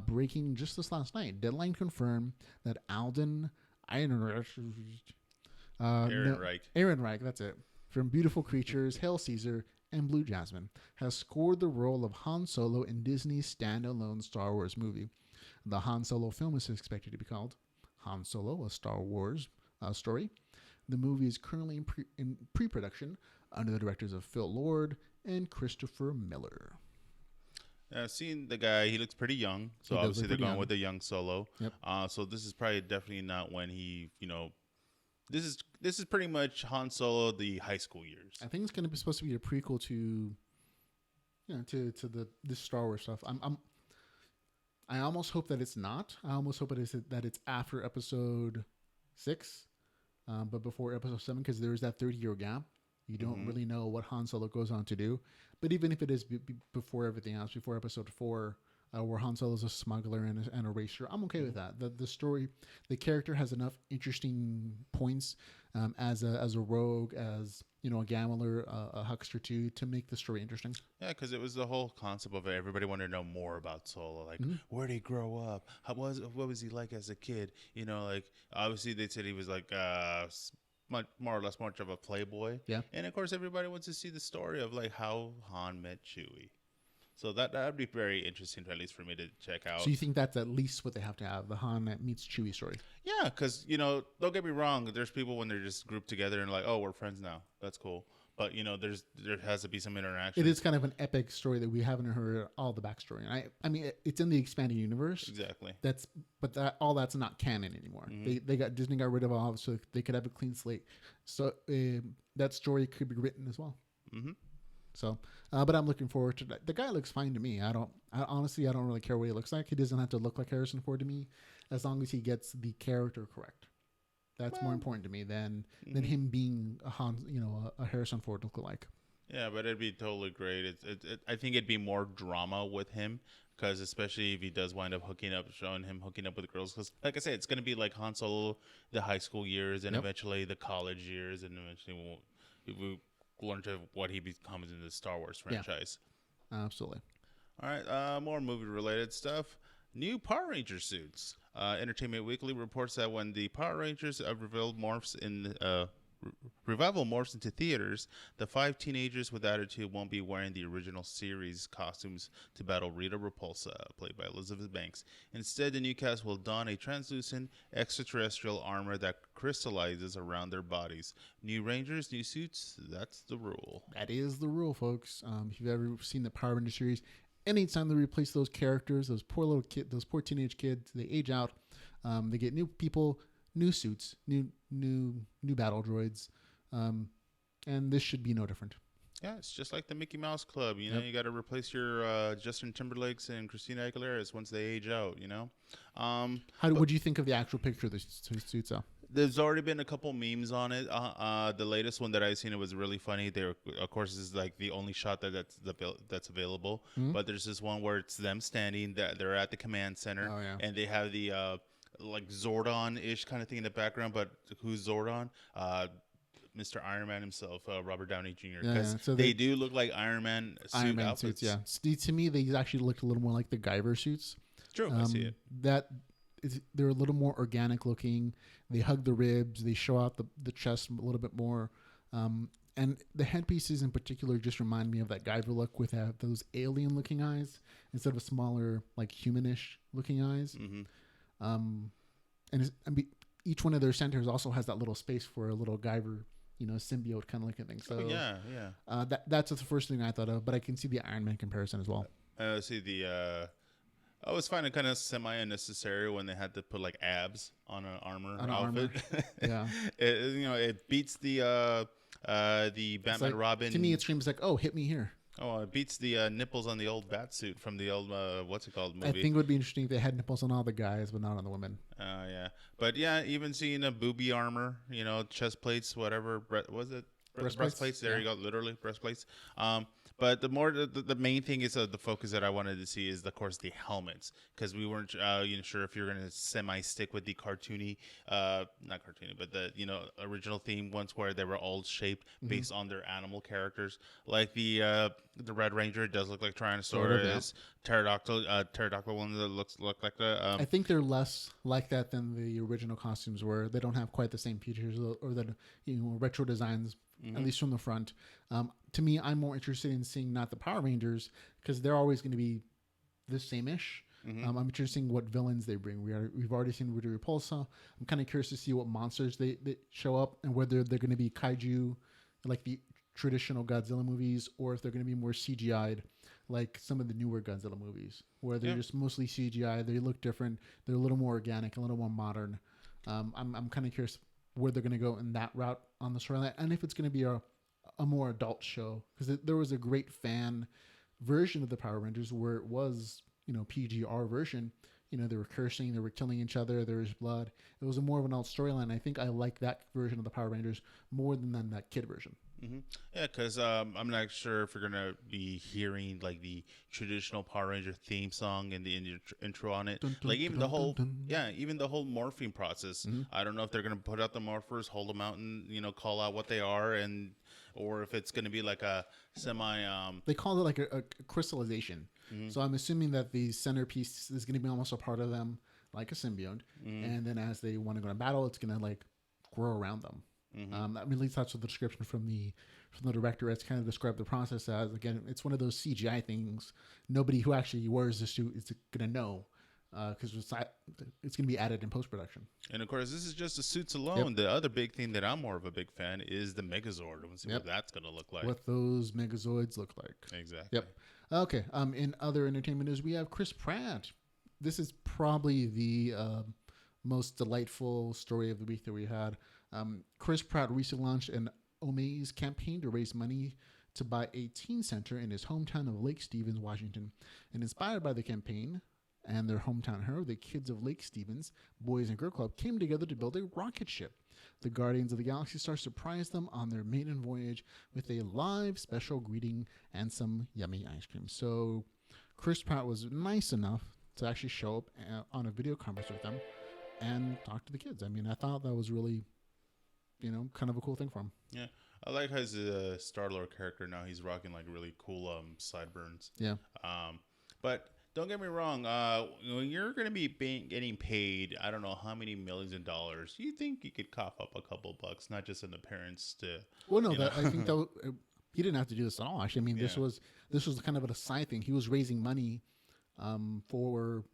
Breaking just this last night, Deadline confirmed that Alden Ehrenreich, that's it, from Beautiful Creatures, Hail Caesar, and Blue Jasmine, has scored the role of Han Solo in Disney's standalone Star Wars movie. The Han Solo film is expected to be called Han Solo, a Star Wars story. The movie is currently in pre-production under the directors of Phil Lord and Christopher Miller. Seeing the guy, he looks pretty young, so obviously they're going with a young Solo. Yep. So this is probably definitely not when he, This is pretty much Han Solo the high school years. I think it's going to be supposed to be a prequel to, to this Star Wars stuff. I almost hope that it's not. I almost hope that it's after Episode 6, but before Episode 7, because there is that 30-year gap. You don't really know what Han Solo goes on to do. But even if it is before everything else, before Episode 4, where Han Solo is a smuggler and a racer, I'm okay with that. The story, the character has enough interesting points as a rogue, as a gambler, a huckster too, to make the story interesting. Yeah, because it was the whole concept of it. Everybody wanted to know more about Solo, like where did he grow up? What was he like as a kid? Like obviously they said he was like more or less much of a playboy. Yeah, and of course everybody wants to see the story of like how Han met Chewie. So that would be very interesting, at least for me to check out. So you think that's at least what they have to have, the Han that meets Chewie story? Yeah, because, don't get me wrong. There's people when they're just grouped together and like, oh, we're friends now. That's cool. But, there has to be some interaction. It is kind of an epic story that we haven't heard all the backstory. And I mean, it's in the expanded universe. Exactly. But all that's not canon anymore. Disney got rid of all, so they could have a clean slate. So that story could be written as well. Mm-hmm. So, but I'm looking forward to that. The guy looks fine to me. Honestly, I don't really care what he looks like. He doesn't have to look like Harrison Ford to me, as long as he gets the character correct. That's more important to me than him being a Harrison Ford look-alike. Yeah, but it'd be totally great. I think it'd be more drama with him, because especially if he does wind up showing him hooking up with girls. Because, like I said, it's going to be like Han Solo, the high school years, and eventually the college years, and eventually we'll learn to what he becomes in the Star Wars franchise. Yeah, absolutely. All right, more movie-related stuff. New Power Ranger suits. Entertainment Weekly reports that when the Power Rangers Revival morphs into theaters, the 5 teenagers with attitude won't be wearing the original series costumes to battle Rita Repulsa, played by Elizabeth Banks. Instead, the new cast will don a translucent extraterrestrial armor that crystallizes around their bodies. New Rangers, new suits, that's the rule. That is the rule, folks. If you've ever seen the Power Ranger series, anytime they replace those characters, those poor teenage kids, they age out. They get new people, new suits, new battle droids, and this should be no different. Yeah, it's just like the Mickey Mouse Club. You got to replace your Justin Timberlake's and Christina Aguilera's once they age out. What do you think of the actual picture of the suits? There's already been a couple memes on it. The latest one that I've seen, it was really funny. Of course, this is like the only shot that's available. Mm-hmm. But there's this one where it's them standing. They're at the command center, and they have the like Zordon-ish kind of thing in the background. But who's Zordon? Mr. Iron Man himself, Robert Downey Jr. Because so they do look like Iron Man outfits. Suits. Yeah, to me, they actually looked a little more like the Guyver suits. True, I see it. They're a little more organic looking. They hug the ribs. They show out the chest a little bit more. And the headpieces in particular just remind me of that Guyver look with those alien looking eyes instead of smaller, like humanish looking eyes. Mm-hmm. And each one of their centers also has that little space for a little Guyver, symbiote kind of looking thing. So that's the first thing I thought of, but I can see the Iron Man comparison as well. I was finding it kind of semi-unnecessary when they had to put like abs on an armor outfit. Yeah, it beats the Batman Robin. To me, it screams like, "Oh, hit me here." Oh, it beats the nipples on the old bat suit from the old what's it called movie. I think it would be interesting if they had nipples on all the guys, but not on the women. Yeah, but even seeing a booby armor, chest plates, whatever. Was it breastplates? There you go, literally breastplates. But the main thing is the focus that I wanted to see is, of course, the helmets, because we weren't sure if you're going to semi-stick with the cartoony, not cartoony, but the original theme ones where they were all shaped based on their animal characters. Like the Red Ranger does look like Tyrannosaurus. Pterodactyl one that look like the. I think they're less like that than the original costumes were. They don't have quite the same features or the retro designs. Mm-hmm. At least from the front. To me, I'm more interested in seeing not the Power Rangers, because they're always going to be the same-ish. Mm-hmm. I'm interested in what villains they bring. We've already seen Rita Repulsa. I'm kind of curious to see what monsters they show up, and whether they're going to be kaiju, like the traditional Godzilla movies, or if they're going to be more CGI'd, like some of the newer Godzilla movies, where they're just mostly CGI. They look different. They're a little more organic, a little more modern. I'm kind of curious where they're going to go in that route on the storyline, and if it's going to be a more adult show, because there was a great fan version of the Power Rangers where it was, PGR version. They were cursing, they were killing each other, there was blood. It was a more of an adult storyline. I think I like that version of the Power Rangers more than that kid version. Mm-hmm. Yeah, because I'm not sure if we're gonna be hearing like the traditional Power Ranger theme song and the intro on it. Dun, dun, Like even dun, the whole, dun, dun. even the whole morphing process. Mm-hmm. I don't know if they're gonna put out the morphers, hold them out, and call out what they are, or if it's gonna be like a semi. They call it like a crystallization. Mm-hmm. So I'm assuming that the centerpiece is going to be almost a part of them, like a symbiote. Mm-hmm. And then as they want to go to battle, it's going to like grow around them. Mm-hmm. At least that's what the description from the director. It's kind of described the process as, again, it's one of those CGI things. Nobody who actually wears the suit is going to know, because it's going to be added in post-production. And of course, this is just the suits alone. Yep. The other big thing that I'm more of a big fan is the Megazord. Let's see what that's gonna look like. What those Megazords look like. Exactly. Yep. Okay. In other entertainment news, we have Chris Pratt. This is probably the most delightful story of the week that we had. Chris Pratt recently launched an Omaze campaign to raise money to buy a teen center in his hometown of Lake Stevens, Washington. And inspired by the campaign and their hometown hero, the kids of Lake Stevens Boys and Girl Club came together to build a rocket ship. The Guardians of the Galaxy Star surprised them on their maiden voyage with a live special greeting and some yummy ice cream. So Chris Pratt was nice enough to actually show up on a video conference with them and talk to the kids. I mean, I thought that was really, kind of a cool thing for him. Yeah. I like how his Star-Lord character now, he's rocking like really cool sideburns. Yeah. But don't get me wrong. When you're going to be getting paid, I don't know how many millions of dollars, you think you could cough up a couple bucks, not just an appearance to. Well, no, I think that he didn't have to do this at all. Actually, I mean, this was kind of a side thing. He was raising money for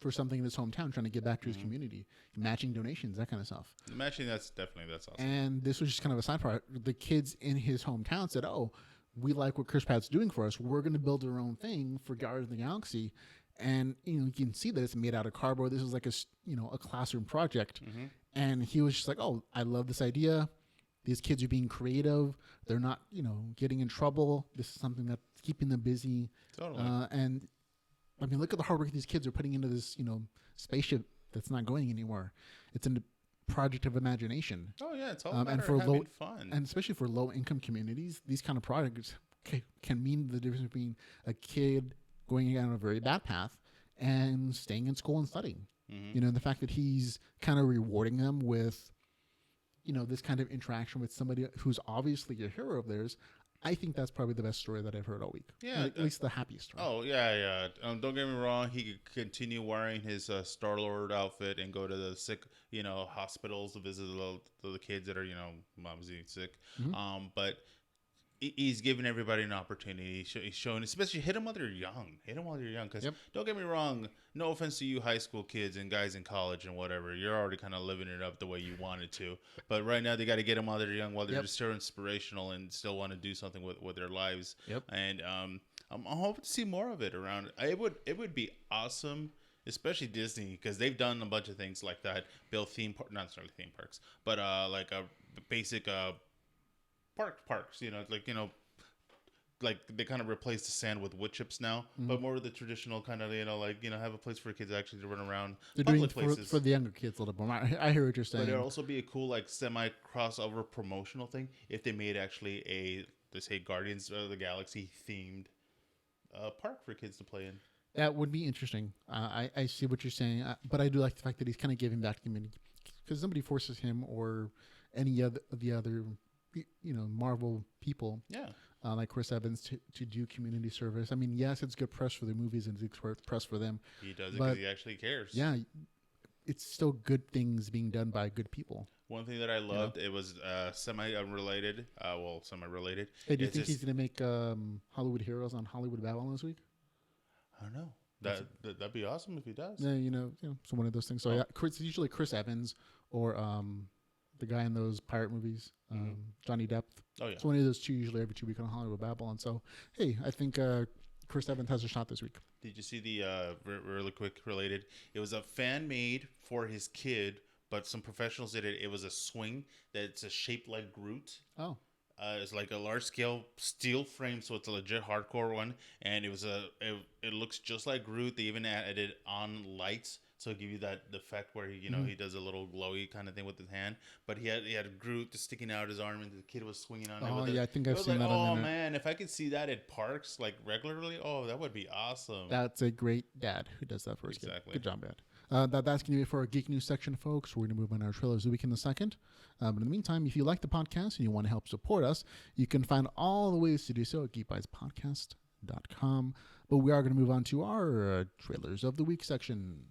something in his hometown, trying to give back to his community, matching donations, that kind of stuff. The matching, that's awesome. And this was just kind of a side part. The kids in his hometown said, "Oh, we like what Chris Pratt's doing for us. We're going to build our own thing for Guardians of the Galaxy." And you can see that it's made out of cardboard. This is like a classroom project. Mm-hmm. And he was just like, "Oh, I love this idea. These kids are being creative. They're not, getting in trouble. This is something that's keeping them busy." Totally. And I mean, look at the hard work these kids are putting into this, spaceship that's not going anywhere. It's a project of imagination. Oh yeah, it's all matter and for of having fun. And especially for low-income communities, these kind of projects can mean the difference between a kid going down a very bad path and staying in school and studying. Mm-hmm. And the fact that he's kind of rewarding them with, this kind of interaction with somebody who's obviously a hero of theirs. I think that's probably the best story that I've heard all week. Yeah, at least the happiest story. Oh yeah. Don't get me wrong. He could continue wearing his Star-Lord outfit and go to the sick, hospitals to visit the kids that are, obviously sick. Mm-hmm. But he's giving everybody an opportunity. He's showing, especially hit them while they're young. Because don't get me wrong. No offense to you high school kids and guys in college and whatever. You're already kind of living it up the way you wanted to. But right now they got to get them while they're young, while they're just still inspirational and still want to do something with their lives. Yep. And I'm hoping to see more of it around. It would be awesome, especially Disney, because they've done a bunch of things like that. Build not necessarily theme parks, but like a basic parks, like they kind of replace the sand with wood chips now, but more of the traditional kind of, have a place for kids actually to run around. They're doing it for the younger kids a little bit more. I hear what you're saying. But it'd also be a cool, semi crossover promotional thing if they made actually a Guardians of the Galaxy themed park for kids to play in. That would be interesting. I see what you're saying, but I do like the fact that he's kind of giving back to the community, because nobody forces him or any of the other Marvel people, like Chris Evans, to do community service. I mean, yes, it's good press for the movies and it's good press for them. He does it because he actually cares. Yeah, it's still good things being done by good people. One thing that I loved, it was semi-related. Semi-related. Hey, do you think he's going to make Hollywood Heroes on Hollywood Babylon this week? I don't know. That'd be awesome if he does. Yeah, so one of those things. So it's usually Chris Evans or the guy in those pirate movies, Johnny Depp. Oh yeah, it's one of those two usually every 2 weeks on Hollywood Babylon. So hey, I think Chris Evans has a shot this week. Did you see the really quick related? It was a fan made for his kid but some professionals did it. It was a swing that's a shaped like Groot. Oh. It's like a large scale steel frame, so it's a legit hardcore one. And it looks just like Groot. They even added on lights, so give you that effect where he does a little glowy kind of thing with his hand. But he had Groot just sticking out his arm, and the kid was swinging on it. Oh with yeah, it. I think I've seen like, that. Oh man, if I could see that at parks like regularly, that would be awesome. That's a great dad who does that for his kid. Good job, Dad. That's going to be it for our Geek News section, folks. We're going to move on our trailers of the week in a second. But in the meantime, if you like the podcast and you want to help support us, you can find all the ways to do so at geekbytespodcast.com. But we are going to move on to our trailers of the week section.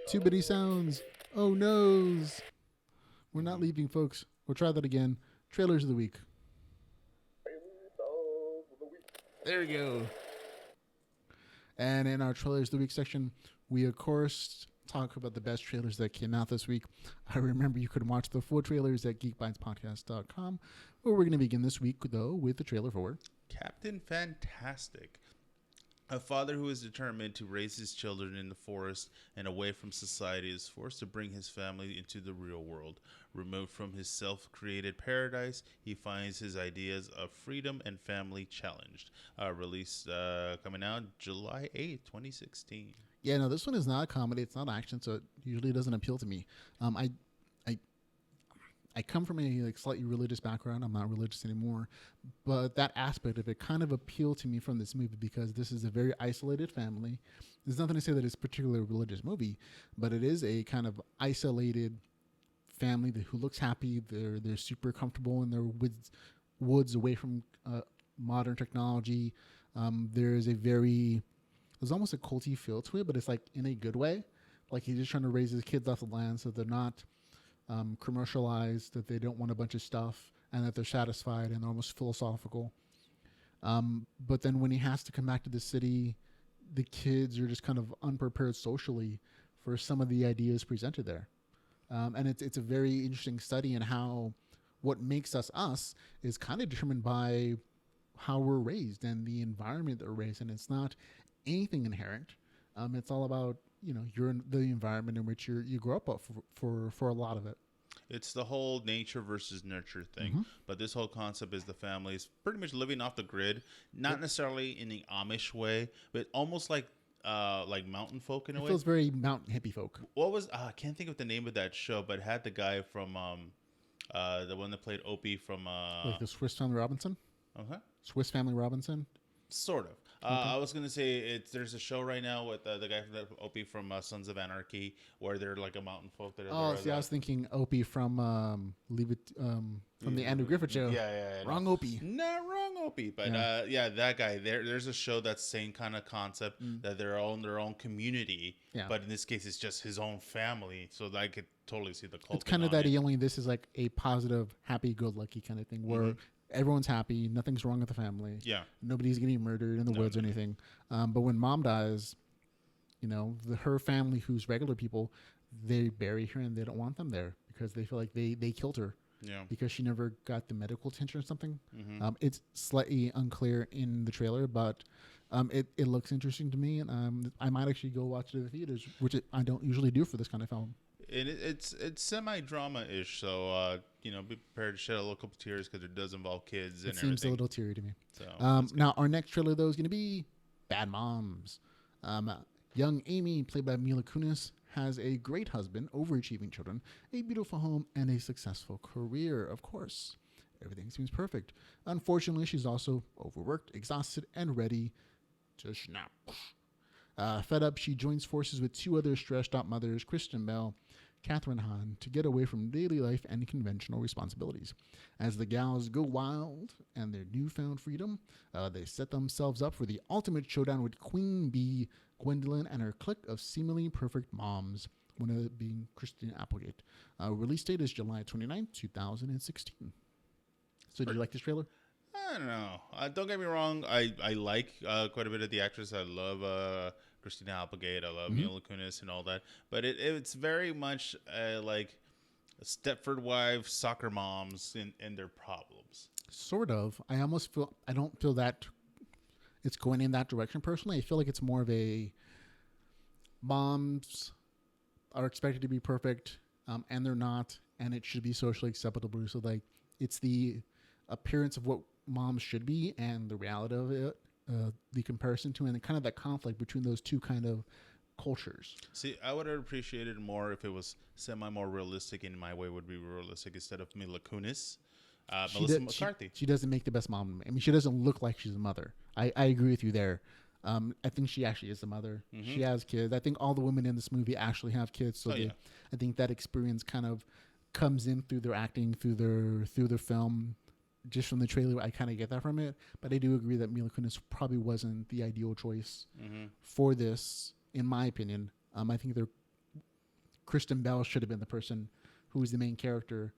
Too many sounds. Oh, noes. We're not leaving, folks. We'll try that again. Trailers of the week. There we go. And in our trailers of the week section, we of course talk about the best trailers that came out this week. I remember you could watch the full trailers at geekbytespodcast.com. But we're going to begin this week, though, with the trailer for Captain Fantastic. A father who is determined to raise his children in the forest and away from society is forced to bring his family into the real world. Removed from his self-created paradise, he finds his ideas of freedom and family challenged. Released coming out July 8th, 2016. Yeah, no, this one is not a comedy. It's not action, so it usually doesn't appeal to me. I come from a slightly religious background. I'm not religious anymore, but that aspect of it kind of appealed to me from this movie because this is a very isolated family. There's nothing to say that it's a particularly religious movie, but it is a kind of isolated family who looks happy. They're super comfortable in their woods away from modern technology. There's almost a culty feel to it, but it's like in a good way. Like he's just trying to raise his kids off the land so they're not commercialized, that they don't want a bunch of stuff, and that they're satisfied and they're almost philosophical. But then when he has to come back to the city, the kids are just kind of unprepared socially for some of the ideas presented there. And it's a very interesting study in how what makes us is kind of determined by how we're raised and the environment that we're raised in. It's not anything inherent. It's all about you're in the environment in which you grow up for a lot of it. It's the whole nature versus nurture thing. Mm-hmm. But this whole concept is the family is pretty much living off the grid, not necessarily in the Amish way, but almost like mountain folk in a way. It feels very mountain hippie folk. What was I can't think of the name of that show, but it had the guy from the one that played Opie from like the Swiss Family Robinson. Okay. Swiss Family Robinson. Sort of. I was gonna say there's a show right now with the guy from Opie from Sons of Anarchy, where they're like a mountain folk. I was thinking Opie from the Andrew Griffith Show. Yeah. Wrong Opie. Not wrong Opie, but that guy. There's a show that's same kind of concept that they're all in their own community, but in this case it's just his own family. So I could totally see the cult. It's kind of that only this is like a positive, happy-go-lucky kind of thing where. Everyone's happy. Nothing's wrong with the family. Yeah. Nobody's getting murdered in the woods or anything. But when mom dies, her family, who's regular people, they bury her and they don't want them there because they feel like they killed her. Yeah. Because she never got the medical attention or something. Mm-hmm. It's slightly unclear in the trailer, but it looks interesting to me. And I might actually go watch it at the theaters, which I don't usually do for this kind of film. It's semi-drama-ish, so be prepared to shed a little couple tears because it does involve kids and everything. It seems a little teary to me. So now our next trailer though is going to be Bad Moms. Young Amy, played by Mila Kunis, has a great husband, overachieving children, a beautiful home, and a successful career. Of course, everything seems perfect. Unfortunately, she's also overworked, exhausted, and ready to snap. Fed up, she joins forces with two other stressed-out mothers, Kristen Bell, Catherine Hahn, to get away from daily life and conventional responsibilities. As the gals go wild and their newfound freedom, they set themselves up for the ultimate showdown with Queen Bee, Gwendolyn, and her clique of seemingly perfect moms, one of them being Christine Applegate. Release date is July 29, 2016. So did you like this trailer? I don't know. Don't get me wrong. I like quite a bit of the actress. I love Christina Applegate. I love Mila Kunis and all that. But it's very much like Stepford wives, soccer moms, and their problems. Sort of. I don't feel that it's going in that direction personally. I feel like it's more of a moms are expected to be perfect, and they're not, and it should be socially acceptable. So like, it's the appearance of what moms should be and the reality of it, the comparison to, and kind of that conflict between those two kind of cultures. See, I would have appreciated more if it was more realistic. In my way, would be realistic instead of Mila Kunis, Melissa McCarthy. She doesn't make the best mom. I mean, she doesn't look like she's a mother. I agree with you there. I think she actually is the mother. Mm-hmm. She has kids. I think all the women in this movie actually have kids. So I think that experience kind of comes in through their acting, through their film. Just from the trailer, I kind of get that from it. But I do agree that Mila Kunis probably wasn't the ideal choice for this, in my opinion. I think Kristen Bell should have been the person who was the main character.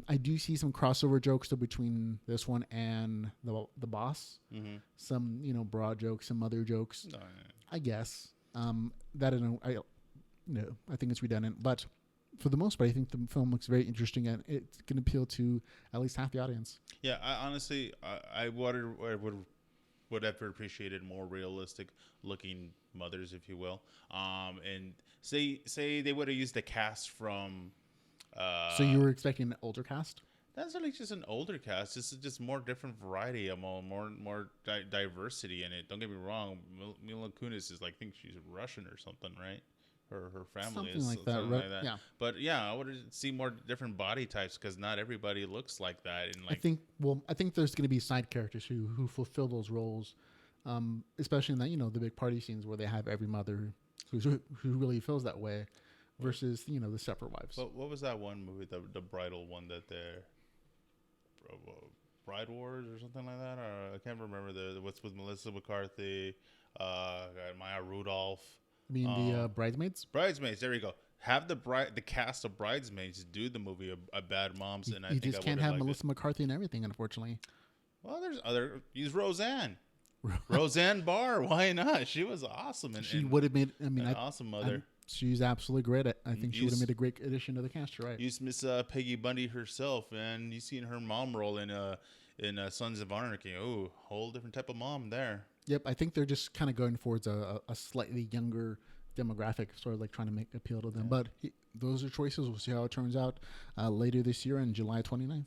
I do see some crossover jokes though between this one and the boss. Mm-hmm. Some broad jokes, some other jokes. Oh, yeah. I guess that I think it's redundant, but for the most part, I think the film looks very interesting and it can appeal to at least half the audience. Yeah, I would have appreciated more realistic looking mothers, if you will. And say they would have used the cast from. So you were expecting an older cast? That's like just an older cast. This is just more different variety, more diversity in it. Don't get me wrong. Mila Kunis is I think she's Russian or something, right? Her family is like that. Something like that. Yeah. But yeah, I would see more different body types because not everybody looks like that. And I think there's going to be side characters who fulfill those roles, especially in that the big party scenes where they have every mother who really feels that way. Versus, the separate wives. But what was that one movie, the bridal one that Bride Wars or something like that? Or I can't remember what's with Melissa McCarthy, Maya Rudolph. You mean the Bridesmaids? Bridesmaids, there you go. Have the cast of Bridesmaids do the movie a Bad Moms, and I think just can't have Melissa McCarthy and everything, unfortunately. Well, use Roseanne. Roseanne Barr, why not? She was awesome, and she would have made. Awesome mother. She's absolutely great. I think she would have made a great addition to the cast. You're right. Use Miss Peggy Bundy herself, and you seen her mom role in Sons of Anarchy. Oh, whole different type of mom there. Yep, I think they're just kind of going towards a slightly younger demographic, sort of like trying to make appeal to them. Yeah. But those are choices. We'll see how it turns out later this year on July 29th.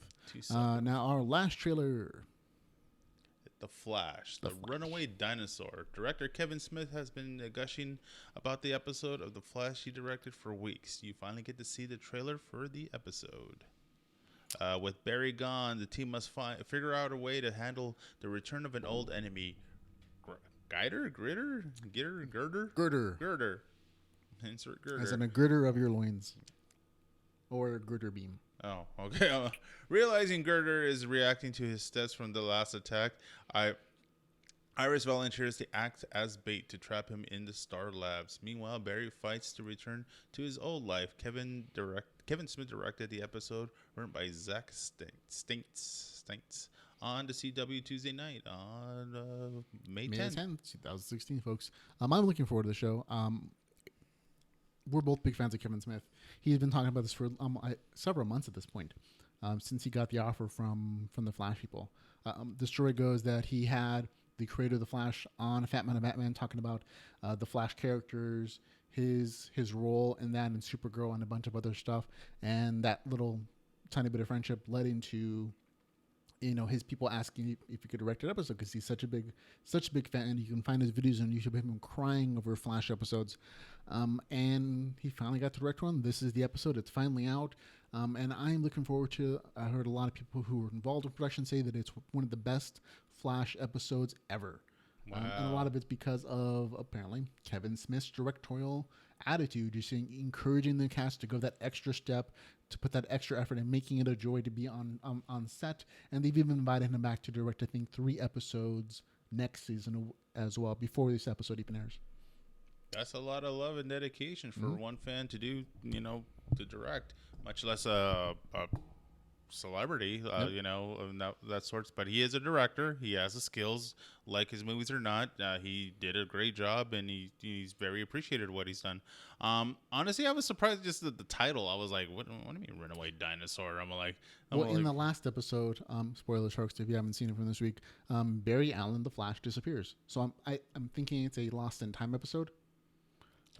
Now, our last trailer. The Flash, the Runaway Dinosaur. Director Kevin Smith has been gushing about the episode of The Flash he directed for weeks. You finally get to see the trailer for the episode. With Barry gone, the team must figure out a way to handle the return of an old enemy. Girder? Insert girder. As in a girder of your loins. Or a girder beam. Oh, okay. Realizing Girder is reacting to his steps from the last attack, Iris volunteers to act as bait to trap him in the Star Labs. Meanwhile, Barry fights to return to his old life. Kevin Smith directed the episode, written by Zach Stinks on the CW Tuesday night on May 10th. 2016, folks. I'm looking forward to the show. We're both big fans of Kevin Smith. He's been talking about this for several months at this point, since he got the offer from the Flash people. The story goes that he had the creator of the Flash on Fat Man and Batman talking about the Flash characters, his role in that, and Supergirl, and a bunch of other stuff. And that little tiny bit of friendship led into his people asking if he could direct an episode because he's such a big fan. And you can find his videos on YouTube of him crying over Flash episodes. And he finally got to direct one. This is the episode. It's finally out. And I'm looking forward to it. I heard a lot of people who were involved in production say that it's one of the best Flash episodes ever. Wow. And a lot of it's because of, apparently, Kevin Smith's directorial attitude, just encouraging the cast to go that extra step, to put that extra effort, and making it a joy to be on set. And they've even invited him back to direct, I think, 3 episodes next season as well, before this episode even airs. That's a lot of love and dedication for one fan to do, to direct, much less a celebrity, that sorts. But he is a director. He has the skills, like his movies or not. He did a great job, and he's very appreciated what he's done. Honestly, I was surprised just the title. I was like, what do you mean Runaway Dinosaur? In the last episode, spoiler sharks if you haven't seen it from this week, Barry Allen, the Flash, disappears. So I'm thinking it's a Lost in Time episode.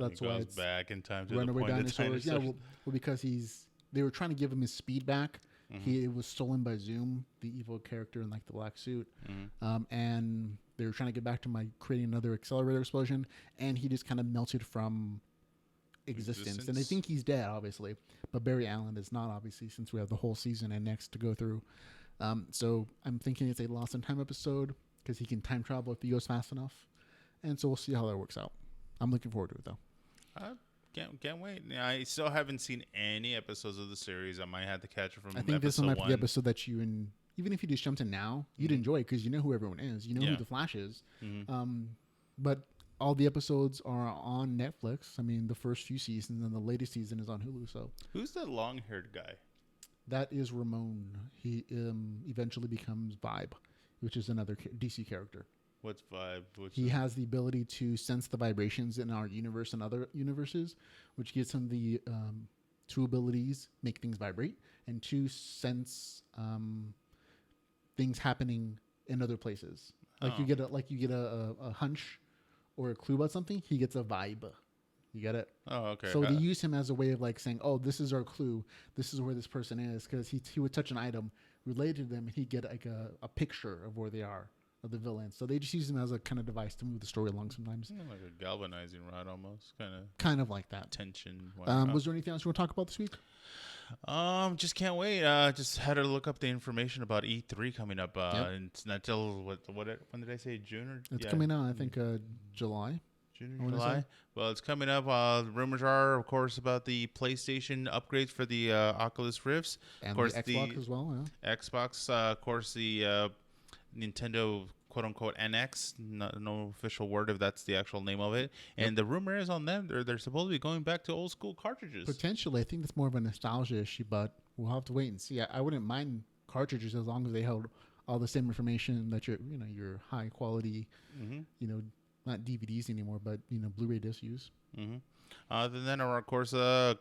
So that's why it's back in time to Runaway the point Dinosaurs. Yeah, well, because they were trying to give him his speed back. Mm-hmm. He was stolen by Zoom, the evil character in like the black suit, and they were trying to get back to creating another accelerator explosion, and he just kind of melted from existence. And they think he's dead, obviously, but Barry Allen is not, obviously, since we have the whole season and next to go through. So I'm thinking it's a Lost in Time episode because he can time travel if he goes fast enough, and so we'll see how that works out. I'm looking forward to it though. Can't wait. I still haven't seen any episodes of the series. I might have to catch it from. I think this might be the episode that even if you just jumped in now, you'd enjoy it because you know who everyone is. You know who the Flash is. But all the episodes are on Netflix. I mean, the first few seasons and the latest season is on Hulu. So who's the long-haired guy? That is Ramon. He eventually becomes Vibe, which is another DC character. What's Vibe? He has the ability to sense the vibrations in our universe and other universes, which gives him the two abilities: make things vibrate, and two, sense things happening in other places. Like you get a hunch or a clue about something. He gets a vibe. You get it? Oh, okay. So they use him as a way of like saying, "Oh, this is our clue. This is where this person is," because he would touch an item related to them, and he'd get like a picture of where they are. Of the villains, so they just use them as a kind of device to move the story along sometimes. Like a galvanizing rod, almost kind of like that. Tension. Was there anything else you want to talk about this week? Just can't wait. Just had to look up the information about E3 coming up. And it's not till when did I say June? It's coming out. I think July. June or July. Well, it's coming up. Rumors are, of course, about the PlayStation upgrades for the Oculus Rifts, and of course, the Xbox as well. Yeah. Xbox, of course, the Nintendo quote-unquote NX, no official word if that's the actual name of it. And the rumor is on them, they're supposed to be going back to old school cartridges. Potentially. I think it's more of a nostalgia issue, but we'll have to wait and see. I wouldn't mind cartridges as long as they held all the same information that your high quality, not DVDs anymore, but Blu-ray discs use. Other than that, of course,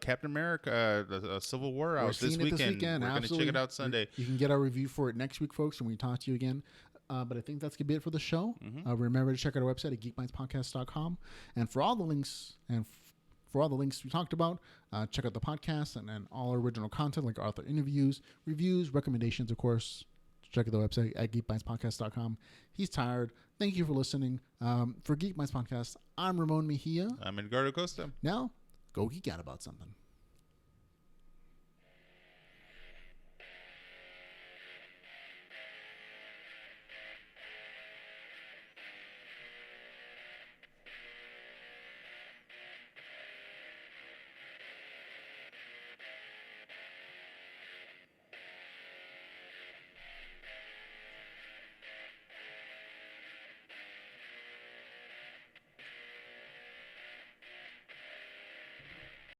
Captain America, Civil War out this weekend. We're going to check it out Sunday. You can get our review for it next week, folks, when we talk to you again. But I think that's going to be it for the show. Remember to check out our website at geekbytespodcast.com. And for all the links for all the links we talked about, check out the podcast and all our original content like author interviews, reviews, recommendations, of course. Check out the website at geekbytespodcast.com. He's tired. Thank you for listening. For Geek Bytes Podcast, I'm Ramon Mejia. I'm Edgar Acosta. Now, go geek out about something.